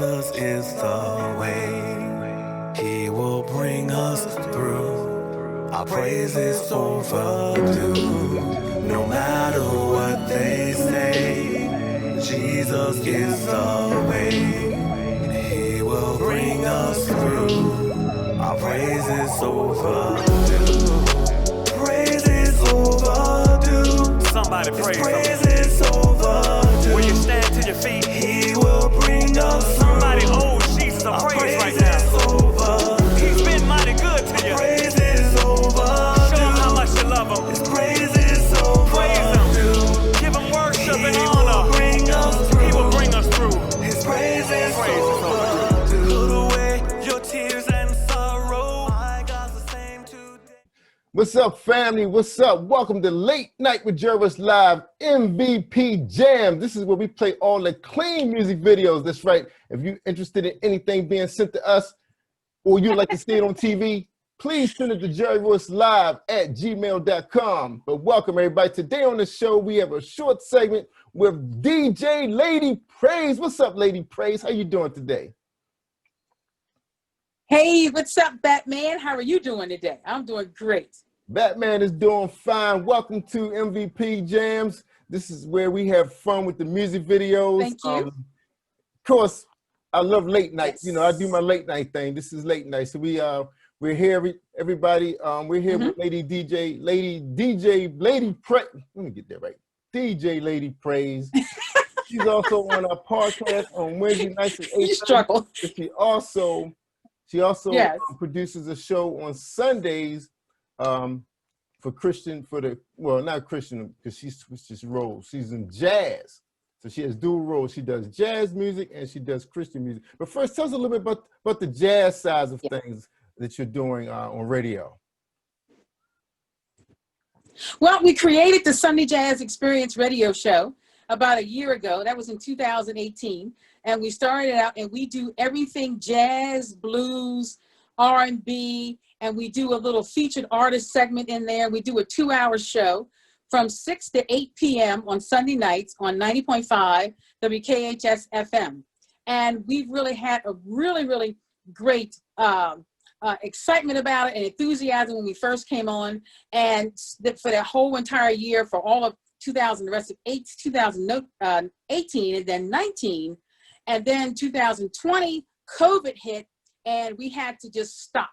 Jesus is the way. He will bring us through. Our praise is overdue. No matter what they say, Jesus is the way. He will bring us through. Our praise is overdue. Praise is overdue. Somebody praise him. Praise is overdue. When you stand to your feet, he will bring us. Somebody owe Jesus a praise right now. He's been mighty good to you. Praise is overdue. Show him how much you love him. His praise is overdue. Praise him. Give him worship and honor. He will bring us through. His praise is overdue. Put away your tears and sorrow. I got the same today. What's up, family? What's up? Welcome to Late Night with Royce Live MVP Jam. This is where we play all the clean music videos. That's right. If you're interested in anything being sent to us or you'd like to see it on TV, please send it to jerryroycelive@gmail.com. But welcome, everybody. Today on the show, we have a short segment with DJ Lady Praise. What's up, Lady Praise? How you doing today? Hey, what's up, Batman? How are you doing today? I'm doing great. Batman is doing fine. Welcome to MVP Jams. This is where we have fun with the music videos. Thank you. Of course, I love late night. Yes. You know, I do my late night thing. This is late night. So we're here, everybody. We're here with Lady Praise. Let me get that right. DJ Lady Praise. She's also on our podcast on Wednesday nights at 8. You struggle. She also Yes. produces a show on Sundays for Christian, not Christian, because she switches roles. She's in jazz. So she has dual roles. She does jazz music and she does Christian music. But first, tell us a little bit about the jazz side of things that you're doing on radio. Well, we created the Sunday Jazz Experience radio show about a year ago. That was in 2018. And we started out and we do everything jazz, blues, R&B, and we do a little featured artist segment in there. We do a 2-hour show from 6 to 8 p.m. on Sunday nights on 90.5 WKHS FM. And we've really had a really, really great excitement about it and enthusiasm when we first came on. And for that whole entire year, for all of 2018 and then 19, and then 2020, COVID hit, and we had to just stop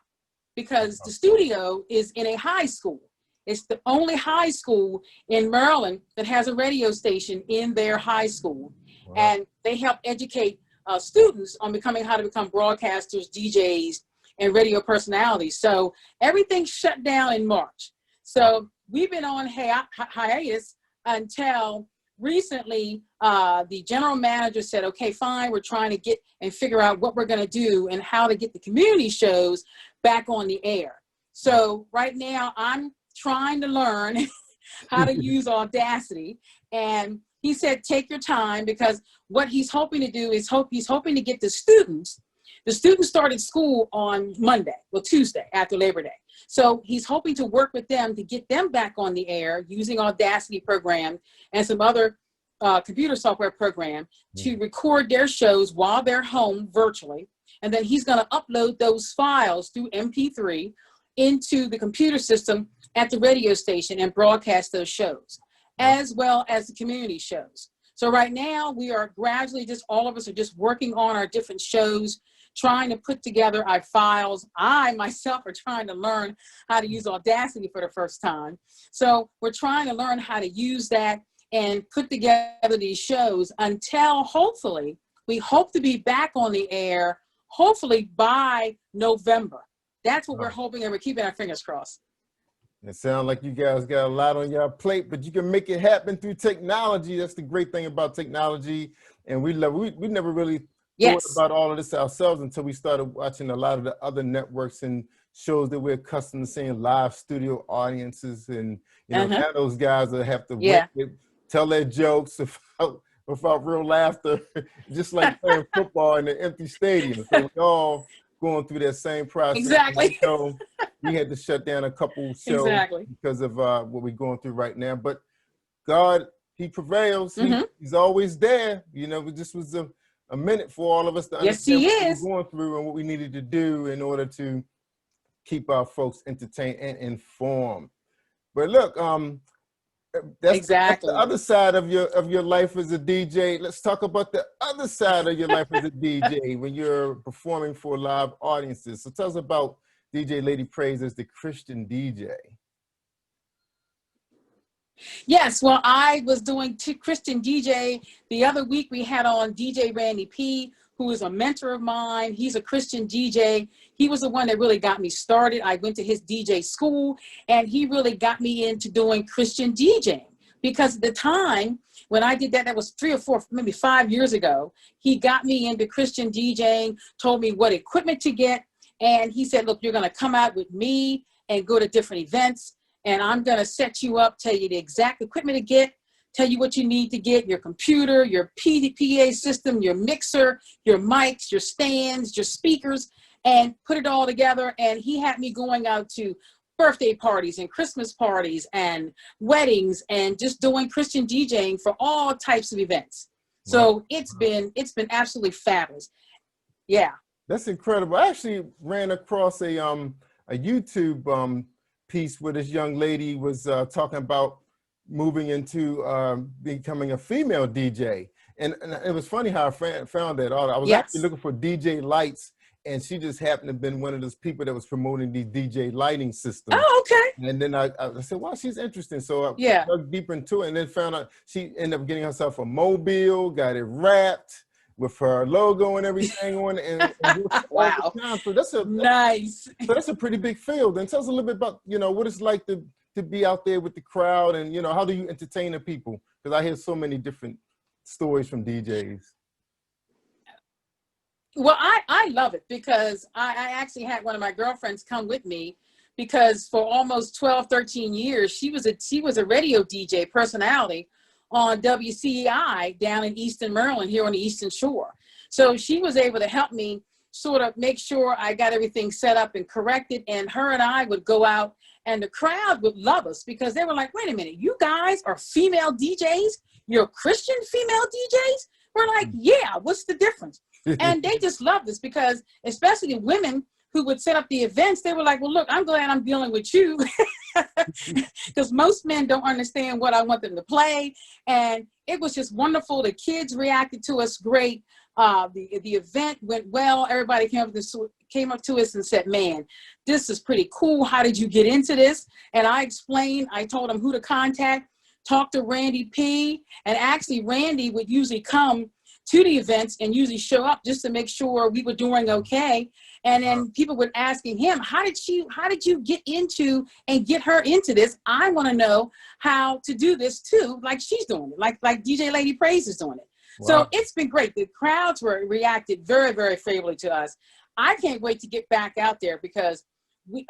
because the studio is in a high school. It's the only high school in Maryland that has a radio station in their high school. Wow. And they help educate students on how to become broadcasters, DJs, and radio personalities. So everything shut down in March. So we've been on hiatus until recently. The general manager said, okay, fine, we're trying to get and figure out what we're going to do and how to get the community shows back on the air. So right now I'm trying to learn how to use Audacity. And he said, take your time, because what he's hoping to do is he's hoping to get the students started school on Tuesday after Labor Day. So he's hoping to work with them to get them back on the air using Audacity program and some other computer software program to record their shows while they're home virtually. And then he's going to upload those files through MP3 into the computer system at the radio station and broadcast those shows, as well as the community shows. So right now we are gradually all of us are just working on our different shows, trying to put together our files. I myself are trying to learn how to use Audacity for the first time. So we're trying to learn how to use that and put together these shows until hopefully, we hope to be back on the air, hopefully by November. That's what we're hoping, and we're keeping our fingers crossed. It sounds like you guys got a lot on your plate, but you can make it happen through technology. That's the great thing about technology. And we never really thought about all of this ourselves until we started watching a lot of the other networks and shows that we're accustomed to seeing live studio audiences. And, now those guys will have to tell their jokes without real laughter, just like playing football in an empty stadium. So we all going through that same process. Exactly. So we had to shut down a couple shows because of what we're going through right now. But God, He prevails. He's always there. This was a minute for all of us to Yes, understand he what we is. were going through and what we needed to do in order to keep our folks entertained and informed. But look, that's the Exactly. other side of your life as a DJ. Let's talk about the other side of your life as a DJ when you're performing for live audiences. So tell us about DJ Lady Praise as the Christian DJ. Yes, well, I was doing Christian DJ. The other week we had on DJ Randy P, who is a mentor of mine. He's a Christian DJ. He was the one that really got me started. I went to his DJ school, and he really got me into doing Christian DJing. Because at the time when I did that, that was 3 or 4, maybe 5 years ago, he got me into Christian DJing, told me what equipment to get. And he said, look, you're going to come out with me and go to different events. And I'm going to set you up, tell you the exact equipment to get, tell you what you need to get, your computer, your PA system, your mixer, your mics, your stands, your speakers, and put it all together. And he had me going out to birthday parties and Christmas parties and weddings and just doing Christian DJing for all types of events. So wow. It's been absolutely fabulous. Yeah. That's incredible. I actually ran across a YouTube piece where this young lady was talking about moving into becoming a female DJ. And it was funny how I found that. I was actually looking for DJ lights, and she just happened to have been one of those people that was promoting these DJ lighting systems. Oh, okay. And then I said, wow, she's interesting. So I dug deep into it and then found out she ended up getting herself a mobile, got it wrapped with her logo and everything on it. And wow. So that's nice. So that's a pretty big field. And tell us a little bit about, what it's like to be out there with the crowd and, how do you entertain the people? Because I hear so many different stories from DJs. Well, I love it because I actually had one of my girlfriends come with me because for almost 12, 13 years, she was a radio DJ personality on WCEI down in Eastern Maryland, here on the Eastern Shore. So she was able to help me sort of make sure I got everything set up and corrected. And her and I would go out and the crowd would love us because they were like, wait a minute, you guys are female DJs? You're Christian female DJs? We're like, yeah, what's the difference? And they just loved us because especially the women who would set up the events, they were like, well, look, I'm glad I'm dealing with you because most men don't understand what I want them to play. And it was just wonderful. The kids reacted to us great. The event went well. Everybody came up to us and said, man, this is pretty cool. How did you get into this? And I explained, I told them who to contact, talk to Randy P. And actually Randy would usually come to the events and usually show up just to make sure we were doing okay. And then people were asking him, how did you get into and get her into this? I want to know how to do this too, like she's doing it, like DJ Lady Praise is doing it. Wow. So it's been great. The crowds reacted very, very favorably to us. I can't wait to get back out there because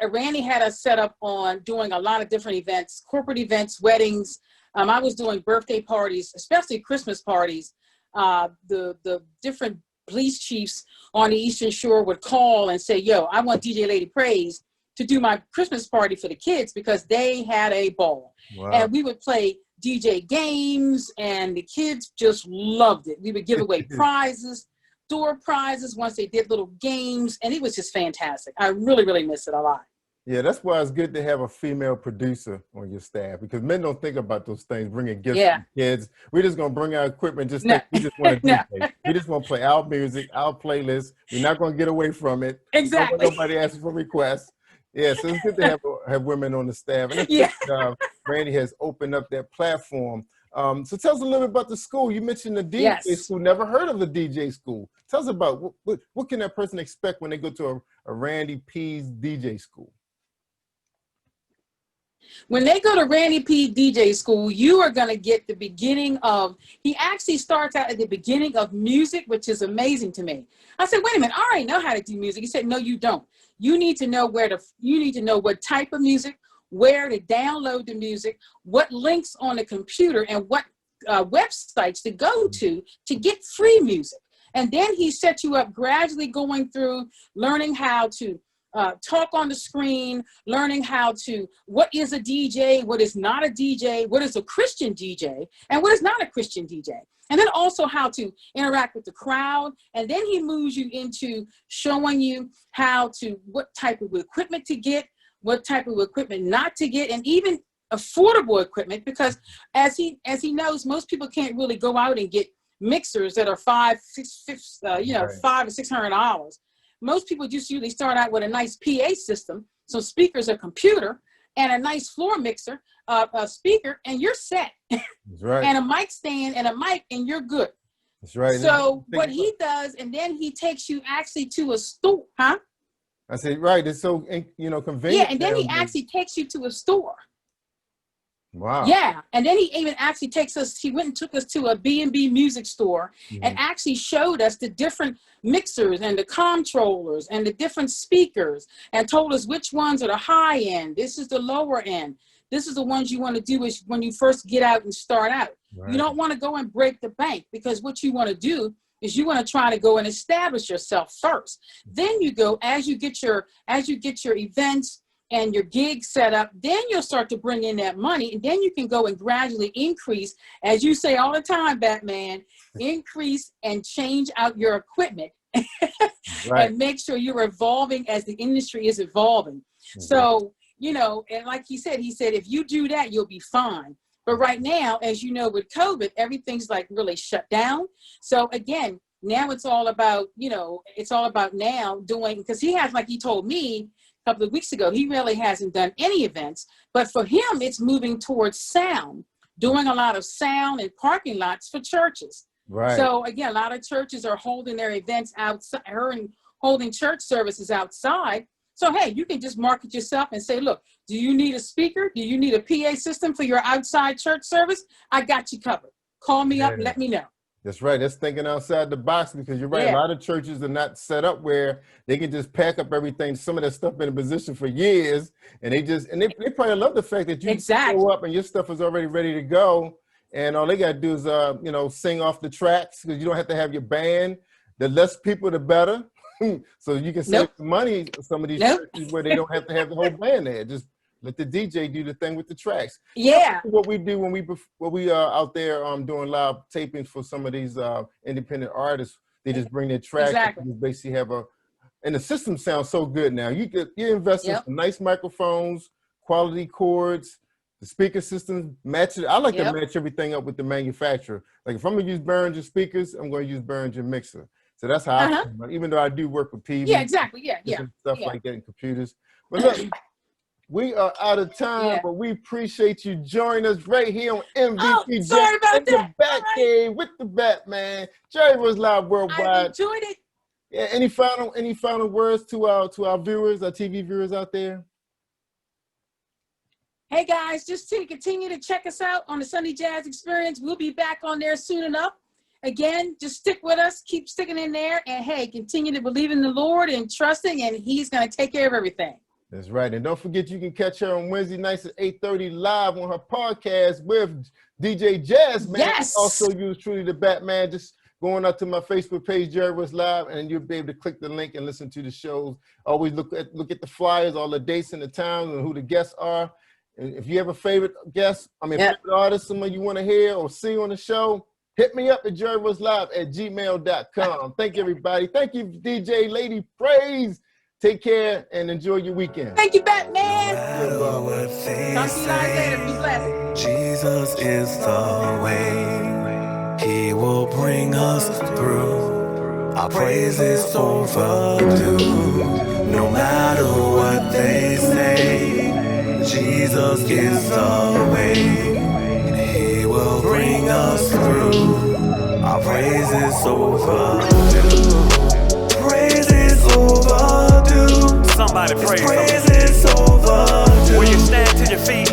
Randy had us set up on doing a lot of different events, corporate events, weddings. I was doing birthday parties, especially Christmas parties. The different police chiefs on the Eastern Shore would call and say, yo, I want DJ Lady Praise to do my Christmas party for the kids because they had a ball. Wow. And we would play DJ games and the kids just loved it. We would give away prizes, door prizes once they did little games, and it was just fantastic. I really, really miss it a lot. Yeah, that's why it's good to have a female producer on your staff because men don't think about those things, bringing gifts to kids. We're just going to bring our equipment, we just want to DJ. We just want to play our music, our playlist. We're not going to get away from it. Exactly. Nobody asks for requests. Yeah, so it's good to have women on the staff. And Randy has opened up that platform. So tell us a little bit about the school. You mentioned the DJ school. Never heard of the DJ school. Tell us about what can that person expect when they go to a Randy P's DJ school? When they go to Randy P. DJ school, you are going to get the beginning of, he actually starts out at the beginning of music, which is amazing to me. I said, wait a minute, I already know how to do music. He said, no, you don't. You need to know you need to know what type of music, where to download the music, what links on the computer, and what websites to go to get free music. And then he set you up gradually going through learning how to talk on the screen, learning what is a DJ, what is not a DJ, what is a Christian DJ, and what is not a Christian DJ. And then also how to interact with the crowd. And then he moves you into showing you what type of equipment to get, what type of equipment not to get, and even affordable equipment, because as he knows, most people can't really go out and get mixers that are $500 to $600. Most people just usually start out with a nice PA system, some speakers, a computer, and a nice floor mixer, a speaker, and you're set. That's right. And a mic stand and a mic, and you're good. That's right. So what he does, and then he takes you actually to a store, huh? I said, right. It's so, convenient. Yeah, and then he actually takes you to a store. Wow. Yeah, and then he even actually he went and took us to a B&B music store and actually showed us the different mixers and the controllers and the different speakers and told us which ones are the high end. This is the lower end. This is the ones you want to do is when you first get out and start out. Right. You don't want to go and break the bank, because what you want to do is you want to try to go and establish yourself first. Then you go, as you get your events and your gig set up, then you'll start to bring in that money, and then you can go and gradually increase, as you say all the time, Batman, increase and change out your equipment. Right. And make sure you're evolving as the industry is evolving. So, and like he said, if you do that, you'll be fine. But right now, as you know, with COVID, everything's like really shut down. So again, now it's all about now doing, because he has, like he told me a couple of weeks ago, he really hasn't done any events, but for him, it's moving towards sound, doing a lot of sound in parking lots for churches. Right. So again, a lot of churches are holding their events outside, holding church services outside. So, hey, you can just market yourself and say, look, do you need a speaker? Do you need a PA system for your outside church service? I got you covered. Call me up and let me know. That's right. That's thinking outside the box, because you're right. Yeah. A lot of churches are not set up where they can just pack up everything. Some of that stuff been in position for years, and they probably love the fact that you show up and your stuff is already ready to go, and all they got to do is sing off the tracks, because you don't have to have your band. The less people, the better. So you can save some money. Some of these churches where they don't have to have the whole band there. Just let the DJ do the thing with the tracks. Yeah. What we do when we are out there doing live tapings for some of these independent artists, they just bring their tracks. Exactly. And basically and the system sounds so good now. You invest in some nice microphones, quality cords, the speaker system, match it. I like to match everything up with the manufacturer. Like if I'm gonna use Behringer speakers, I'm gonna use Behringer mixer. So that's how I feel, even though I do work with PV. Yeah, exactly. Yeah. Stuff like that in computers. But look, we are out of time, but we appreciate you joining us right here on MVP sorry about the Batcave with the Batman. Jerry Royce Live Worldwide. I enjoyed it. Yeah, any final words to our viewers, our TV viewers out there? Hey guys, just to continue to check us out on the Sunday Jazz Experience. We'll be back on there soon enough. Again, just stick with us, keep sticking in there, and hey, continue to believe in the Lord and trusting, and he's going to take care of everything. That's right. And don't forget, you can catch her on Wednesday nights at 8:30 live on her podcast with DJ Jazzman. Yes. Also, yours truly, the Batman. Just going out to my Facebook page, Jerry Royce Live, and you'll be able to click the link and listen to the shows. Always look at the flyers, all the dates and the times, and who the guests are. And if you have a favorite guest, favorite artist, someone you want to hear or see on the show, hit me up at jerryroycelive@gmail.com. Thank you, everybody. Thank you, DJ Lady Praise. Take care and enjoy your weekend. Thank you, Batman. No matter what they Talk to you guys later. Be blessed. Jesus is the way. He will bring us through. Our praise is overdue. No matter what they say, Jesus is the way. He will bring us through. Our praise is overdue. Praise is overdue. Somebody praise him. Praise is overdue. Will you stand to your feet?